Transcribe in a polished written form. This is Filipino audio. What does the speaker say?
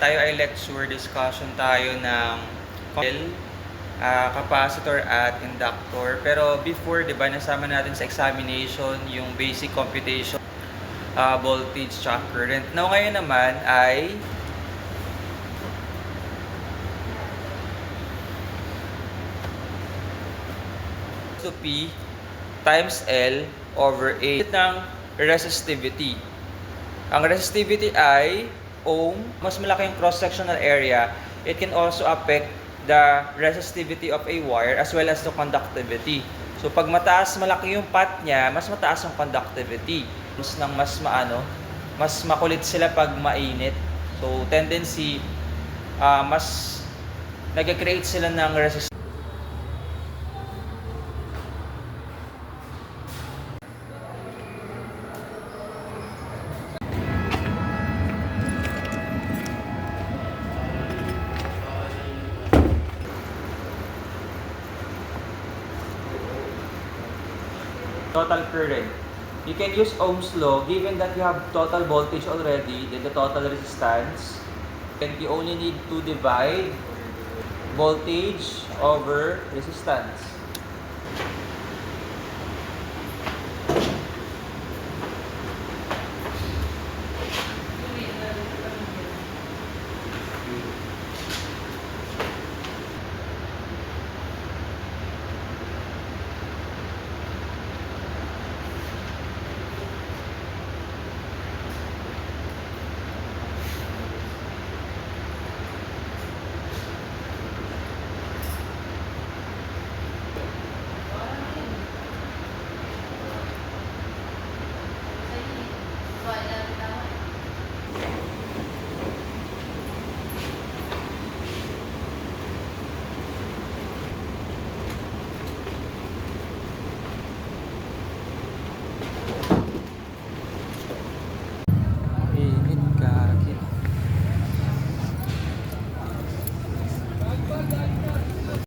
tayo ay lecture discussion tayo ng capacitor at inductor. Pero before, di ba, nasama natin sa examination yung basic computation, voltage at current. Now, ngayon naman ay to P times L over A ng resistivity. Ang resistivity ay ohm. Mas malaki yung cross-sectional area. It can also affect the resistivity of a wire as well as the conductivity. So pag malaki yung path niya, mas mataas yung conductivity. Mas makulit sila pag mainit. So tendency, mas nag-create sila ng resistance. Total current. You can use Ohm's law given that you have total voltage already, then the total resistance. And you only need to divide voltage over resistance.